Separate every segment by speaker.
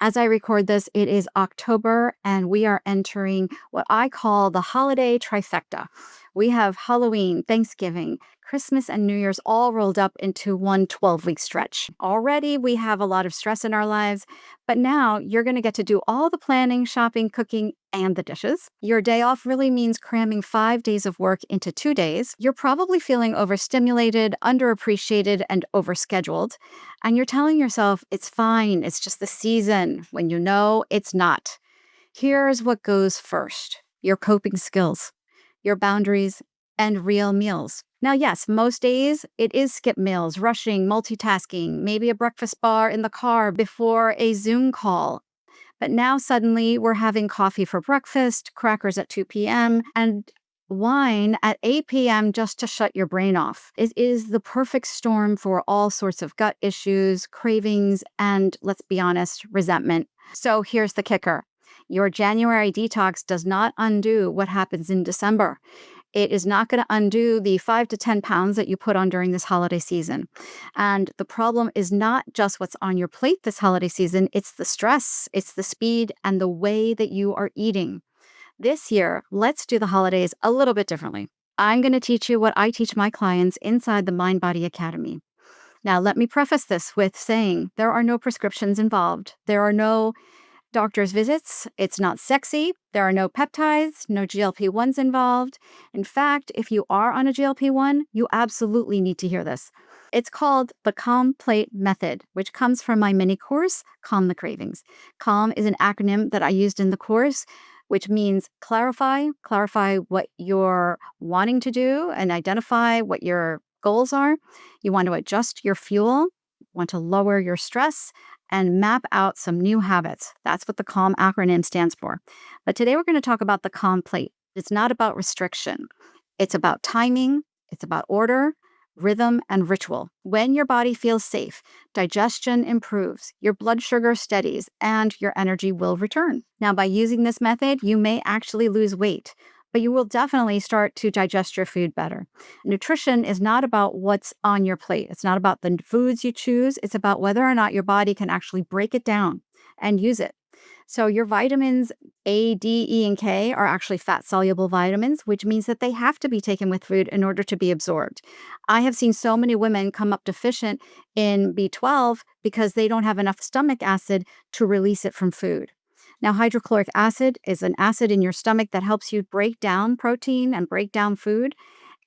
Speaker 1: As I record this, it is October, and we are entering what I call the holiday trifecta. We have Halloween, Thanksgiving, Christmas, and New Year's all rolled up into one 12-week stretch. Already, we have a lot of stress in our lives, but now you're going to get to do all the planning, shopping, cooking, and the dishes. Your day off really means cramming 5 days of work into 2 days. You're probably feeling overstimulated, underappreciated, and overscheduled. And you're telling yourself it's fine, it's just the season, when you know it's not. Here's what goes first: your coping skills, your boundaries, and real meals. Now, yes, most days it is skip meals, rushing, multitasking, maybe a breakfast bar in the car before a Zoom call. But now suddenly we're having coffee for breakfast, crackers at 2 p.m., and wine at 8 p.m. just to shut your brain off. It is the perfect storm for all sorts of gut issues, cravings, and let's be honest, resentment. So here's the kicker: your January detox does not undo what happens in December. It is not going to undo the 5 to 10 pounds that you put on during this holiday season. And the problem is not just what's on your plate this holiday season, it's the stress, it's the speed, and the way that you are eating. This year, let's do the holidays a little bit differently. I'm going to teach you what I teach my clients inside the Mind Body Academy. Now, let me preface this with saying there are no prescriptions involved. There are no doctor's visits. It's not sexy. There are no peptides, no GLP-1s involved. In fact, if you are on a GLP-1, you absolutely need to hear this. It's called the Calm Plate Method, which comes from my mini course, Calm the Cravings. Calm is an acronym that I used in the course, which means clarify what you're wanting to do and identify what your goals are. You want to adjust your fuel, want to lower your stress, and map out some new habits. That's what the CALM acronym stands for. But today we're going to talk about the CALM plate. It's not about restriction. It's about timing. It's about order, rhythm, and ritual. When your body feels safe, digestion improves, your blood sugar steadies, and your energy will return. Now, by using this method, you may actually lose weight, but you will definitely start to digest your food better. Nutrition is not about what's on your plate. It's not about the foods you choose. It's about whether or not your body can actually break it down and use it. So your vitamins A, D, E, and K are actually fat-soluble vitamins, which means that they have to be taken with food in order to be absorbed. I have seen so many women come up deficient in B12 because they don't have enough stomach acid to release it from food. Now, hydrochloric acid is an acid in your stomach that helps you break down protein and break down food.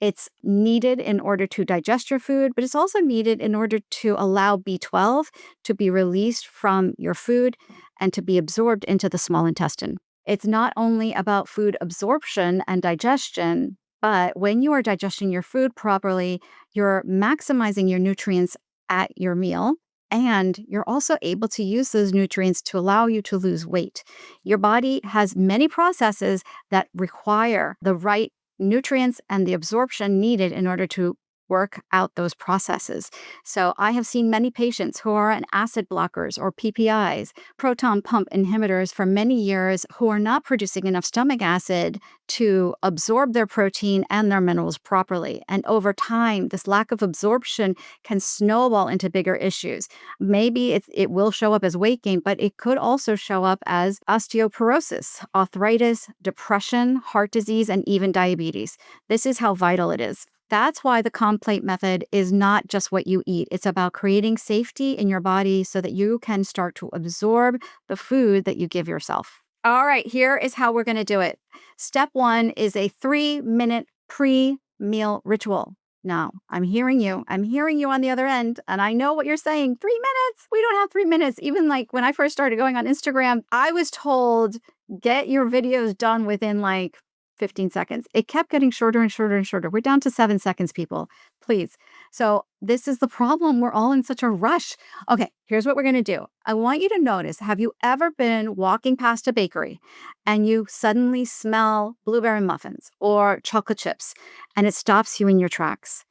Speaker 1: It's needed in order to digest your food, but it's also needed in order to allow B12 to be released from your food and to be absorbed into the small intestine. It's not only about food absorption and digestion, but when you are digesting your food properly, you're maximizing your nutrients at your meal. And you're also able to use those nutrients to allow you to lose weight. Your body has many processes that require the right nutrients and the absorption needed in order to work out those processes. So I have seen many patients who are on acid blockers or PPIs, proton pump inhibitors, for many years who are not producing enough stomach acid to absorb their protein and their minerals properly. And over time, this lack of absorption can snowball into bigger issues. Maybe it will show up as weight gain, but it could also show up as osteoporosis, arthritis, depression, heart disease, and even diabetes. This is how vital it is. That's why the Calm Plate method is not just what you eat. It's about creating safety in your body so that you can start to absorb the food that you give yourself. All right, here is how we're going to do it. Step 1 is a 3-minute pre-meal ritual. Now, I'm hearing you. I'm hearing you on the other end, and I know what you're saying. 3 minutes? We don't have 3 minutes. Even like when I first started going on Instagram, I was told, get your videos done within like 15 seconds. It kept getting shorter and shorter and shorter. We're down to 7 seconds, people. Please. So this is the problem. We're all in such a rush. Okay, here's what we're going to do. I want you to notice, have you ever been walking past a bakery and you suddenly smell blueberry muffins or chocolate chips and it stops you in your tracks?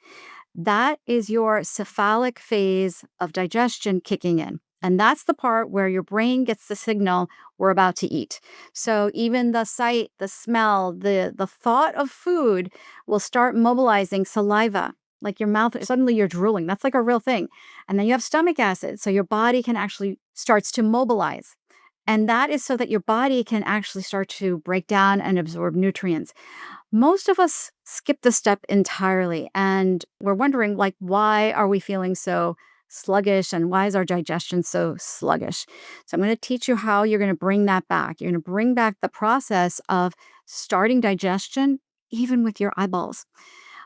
Speaker 1: That is your cephalic phase of digestion kicking in. And that's the part where your brain gets the signal we're about to eat. So even the sight, the smell, the thought of food will start mobilizing saliva. Like your mouth, suddenly you're drooling. That's like a real thing. And then you have stomach acid. So your body can actually starts to mobilize. And that is so that your body can actually start to break down and absorb nutrients. Most of us skip the step entirely, and we're wondering, like, why are we feeling so sluggish and why is our digestion so sluggish? So, I'm going to teach you how you're going to bring that back. You're going to bring back the process of starting digestion, even with your eyeballs.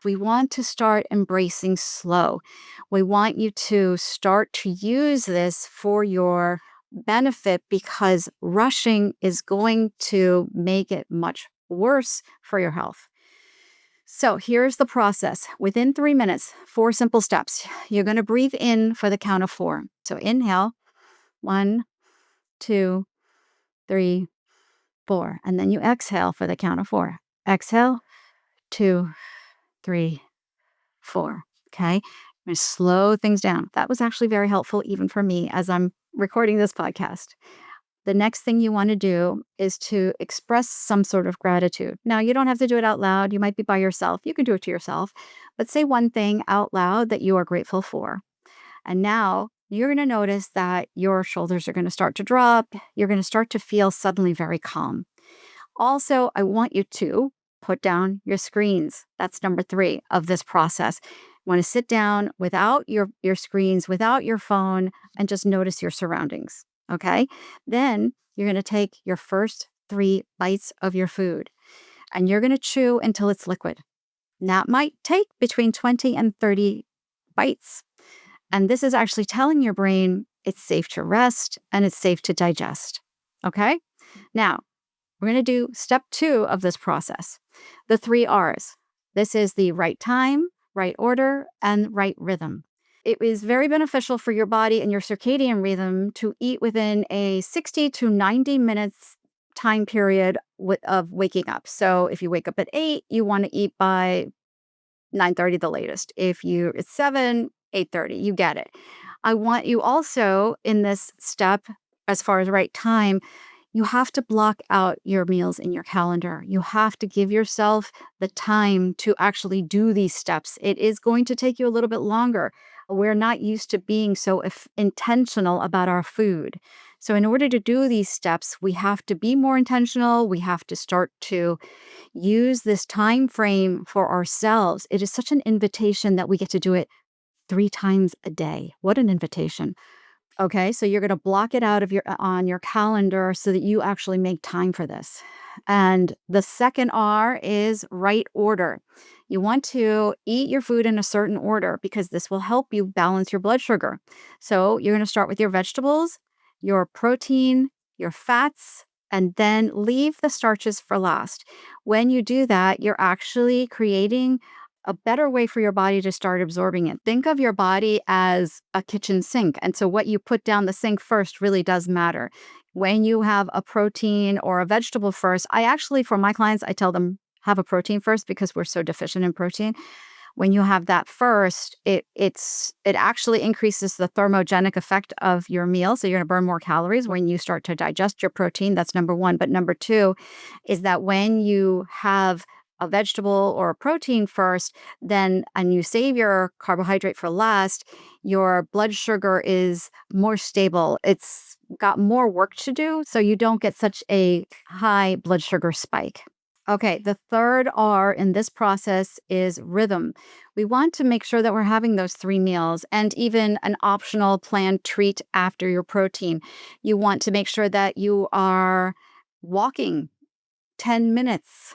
Speaker 1: We want to start embracing slow. We want you to start to use this for your benefit because rushing is going to make it much worse for your health. So here's the process. Within 3 minutes, 4 simple steps. You're going to breathe in for the count of 4. So inhale, 1, 2, 3, 4. And then you exhale for the count of 4. Exhale, 2, 3, 4. Okay. I'm going to slow things down. That was actually very helpful, even for me, as I'm recording this podcast. The next thing you want to do is to express some sort of gratitude. Now, you don't have to do it out loud. You might be by yourself. You can do it to yourself, but say one thing out loud that you are grateful for. And now you're going to notice that your shoulders are going to start to drop. You're going to start to feel suddenly very calm. Also, I want you to put down your screens. That's number 3 of this process. You want to sit down without your screens, without your phone, and just notice your surroundings. Okay. Then you're going to take your first 3 bites of your food and you're going to chew until it's liquid. That might take between 20 and 30 bites. And this is actually telling your brain it's safe to rest and it's safe to digest. Okay. Now, we're going to do step 2 of this process, the 3 R's. This is the right time, right order, and right rhythm. It is very beneficial for your body and your circadian rhythm to eat within a 60 to 90 minutes time period of waking up. So if you wake up at 8, you want to eat by 9:30 the latest. If it's 7, 8:30, you get it. I want you also in this step, as far as right time, you have to block out your meals in your calendar. You have to give yourself the time to actually do these steps. It is going to take you a little bit longer. We're not used to being so intentional about our food. So, in order to do these steps, we have to be more intentional. We have to start to use this time frame for ourselves. It is such an invitation that we get to do it 3 times a day. What an invitation. Okay, so you're going to block it out of on your calendar so that you actually make time for this. And the second R is right order. You want to eat your food in a certain order because this will help you balance your blood sugar. So you're going to start with your vegetables, your protein, your fats, and then leave the starches for last. When you do that, you're actually creating a better way for your body to start absorbing it. Think of your body as a kitchen sink. And so what you put down the sink first really does matter. When you have a protein or a vegetable first, I actually, for my clients, I tell them have a protein first because we're so deficient in protein. When you have that first, it actually increases the thermogenic effect of your meal. So you're going to burn more calories when you start to digest your protein. That's number 1. But number 2 is that when you have a vegetable or a protein first, and you save your carbohydrate for last, your blood sugar is more stable. It's got more work to do, so you don't get such a high blood sugar spike. Okay, the third R in this process is rhythm. We want to make sure that we're having those 3 meals and even an optional planned treat after your protein. You want to make sure that you are walking 10 minutes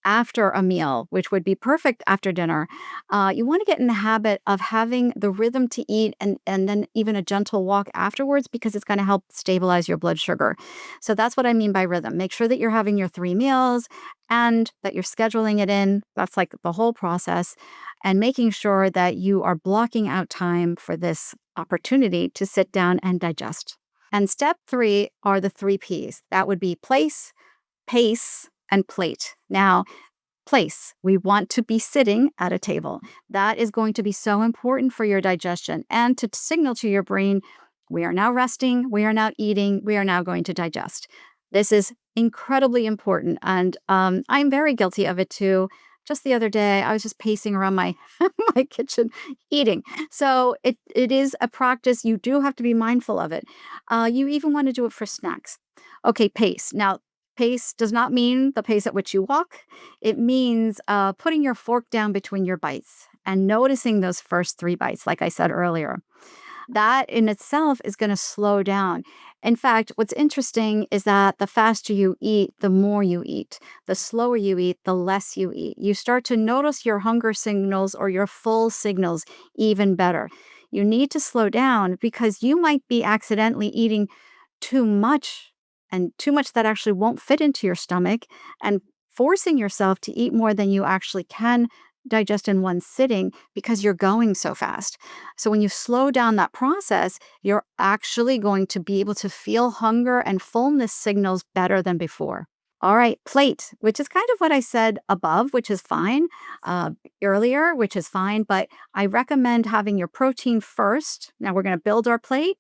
Speaker 1: after a meal, which would be perfect after dinner. You want to get in the habit of having the rhythm to eat and then even a gentle walk afterwards because it's going to help stabilize your blood sugar. So that's what I mean by rhythm. Make sure that you're having your 3 meals and that you're scheduling it in. That's like the whole process. And making sure that you are blocking out time for this opportunity to sit down and digest. And step 3 are the 3 Ps. That would be place, pace, and plate. Now, place, we want to be sitting at a table. That is going to be so important for your digestion and to signal to your brain, we are now resting, we are now eating, we are now going to digest. This is incredibly important. And I'm very guilty of it too. Just the other day, I was just pacing around my my kitchen eating. So it is a practice. You do have to be mindful of it. You even want to do it for snacks. Okay, pace. Now, pace does not mean the pace at which you walk. It means putting your fork down between your bites and noticing those first three bites, like I said earlier. That in itself is going to slow down. In fact, what's interesting is that the faster you eat, the more you eat. The slower you eat, the less you eat. You start to notice your hunger signals or your full signals even better. You need to slow down because you might be accidentally eating too much and too much that actually won't fit into your stomach and forcing yourself to eat more than you actually can digest in one sitting because you're going so fast. So when you slow down that process, you're actually going to be able to feel hunger and fullness signals better than before. All right, plate, which is kind of what I said above, which is fine, uh, earlier, which is fine, but I recommend having your protein first. Now we're going to build our plate.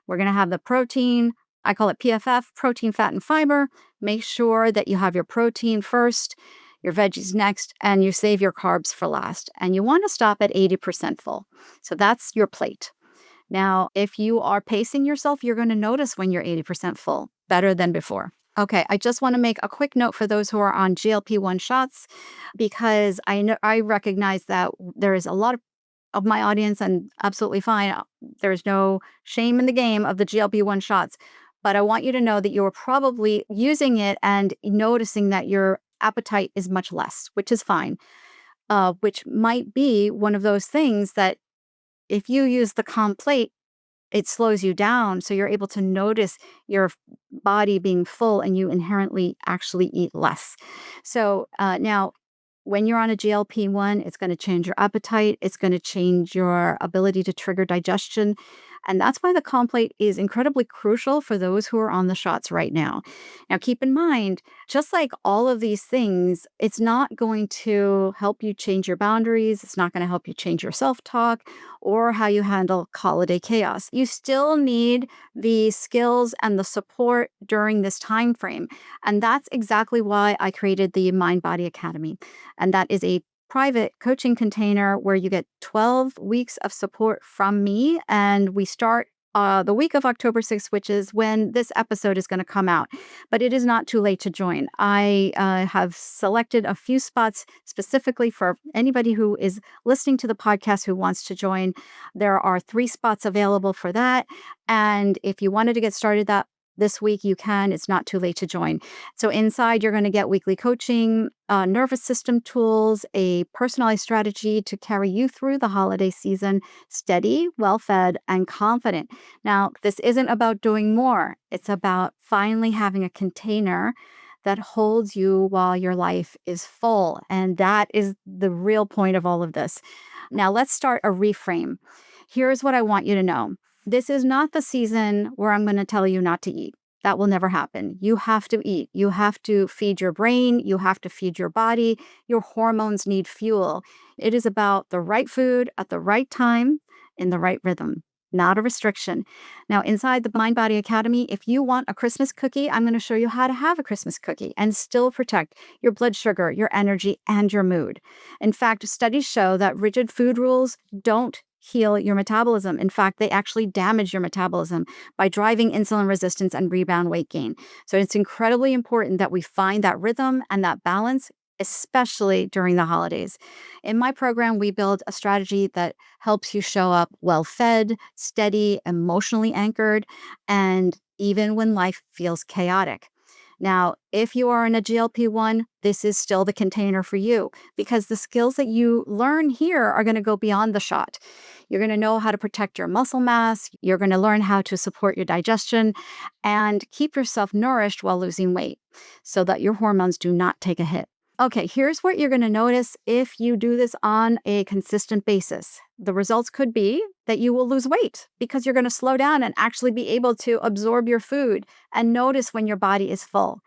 Speaker 1: We're going to have the protein. I call it PFF, protein, fat, and fiber. Make sure that you have your protein first, your veggies next, and you save your carbs for last. And you want to stop at 80% full. So that's your plate. Now, if you are pacing yourself, you're going to notice when you're 80% full, better than before. Okay, I just want to make a quick note for those who are on GLP-1 shots because I recognize that there is a lot of my audience, and absolutely fine. There's no shame in the game of the GLP-1 shots, but I want you to know that you're probably using it and noticing that your appetite is much less, which is fine. Which might be one of those things that if you use the calm plate, it slows you down, so you're able to notice your body being full and you inherently actually eat less. So, now when you're on a GLP-1, it's gonna change your appetite, it's gonna change your ability to trigger digestion, and that's why the calm plate is incredibly crucial for those who are on the shots right now. Now, keep in mind, just like all of these things, it's not going to help you change your boundaries, it's not gonna help you change your self-talk or how you handle holiday chaos. You still need the skills and the support during this time frame, and that's exactly why I created the Mind Body Academy. And that is a private coaching container where you get 12 weeks of support from me. And we start the week of October 6th, which is when this episode is going to come out. But it is not too late to join. I have selected a few spots specifically for anybody who is listening to the podcast who wants to join. There are 3 spots available for that. And if you wanted to get started that this week, you can. It's not too late to join. So inside, you're going to get weekly coaching, nervous system tools, a personalized strategy to carry you through the holiday season, steady, well fed, and confident. Now, this isn't about doing more, it's about finally having a container that holds you while your life is full. And that is the real point of all of this. Now, let's start a reframe. Here's what I want you to know. This is not the season where I'm going to tell you not to eat. That will never happen. You have to eat. You have to feed your brain. You have to feed your body. Your hormones need fuel. It is about the right food at the right time in the right rhythm, not a restriction. Now, inside the Mind Body Academy, if you want a Christmas cookie, I'm going to show you how to have a Christmas cookie and still protect your blood sugar, your energy, and your mood. In fact, studies show that rigid food rules don't heal your metabolism. In fact, they actually damage your metabolism by driving insulin resistance and rebound weight gain. So it's incredibly important that we find that rhythm and that balance, especially during the holidays. In my program, we build a strategy that helps you show up well fed, steady, emotionally anchored, and even when life feels chaotic. Now, if you are in a GLP-1, this is still the container for you because the skills that you learn here are going to go beyond the shot. You're going to know how to protect your muscle mass. You're going to learn how to support your digestion and keep yourself nourished while losing weight so that your hormones do not take a hit. Okay, here's what you're going to notice if you do this on a consistent basis. The results could be that you will lose weight because you're going to slow down and actually be able to absorb your food and notice when your body is full.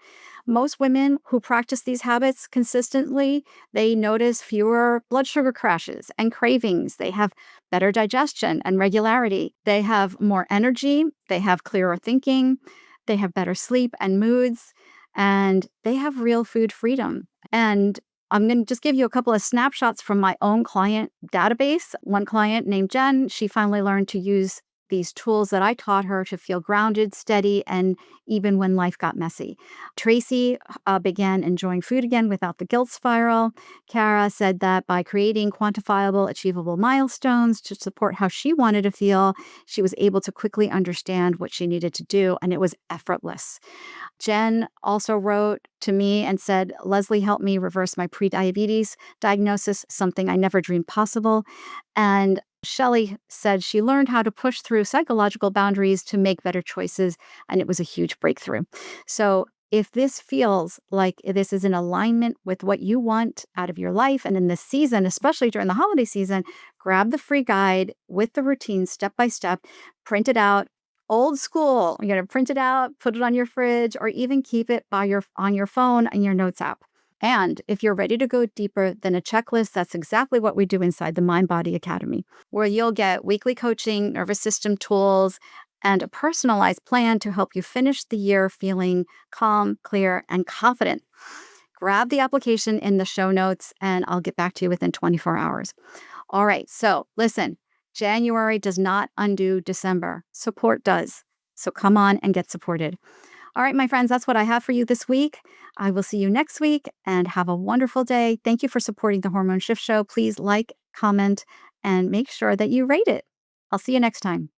Speaker 1: Most women who practice these habits consistently, they notice fewer blood sugar crashes and cravings. They have better digestion and regularity. They have more energy. They have clearer thinking. They have better sleep and moods. And they have real food freedom. And I'm going to just give you a couple of snapshots from my own client database. One client named Jen, she finally learned to use these tools that I taught her to feel grounded, steady, and even when life got messy. Tracy began enjoying food again without the guilt spiral. Kara said that by creating quantifiable, achievable milestones to support how she wanted to feel, she was able to quickly understand what she needed to do, and it was effortless. Jen also wrote to me and said, Leslie helped me reverse my prediabetes diagnosis, something I never dreamed possible. And Shelley said she learned how to push through psychological boundaries to make better choices, and it was a huge breakthrough. So, if this feels like this is in alignment with what you want out of your life and in this season, especially during the holiday season, grab the free guide with the routine step by step, print it out, old school. You're gonna print it out, put it on your fridge, or even keep it by your on your phone and your notes app. And if you're ready to go deeper than a checklist, that's exactly what we do inside the Mind Body Academy, where you'll get weekly coaching, nervous system tools, and a personalized plan to help you finish the year feeling calm, clear, and confident. Grab the application in the show notes, and I'll get back to you within 24 hours. All right. So listen, January does not undo December. Support does. So come on and get supported. All right, my friends, that's what I have for you this week. I will see you next week and have a wonderful day. Thank you for supporting the Hormone Shift Show. Please like, comment, and make sure that you rate it. I'll see you next time.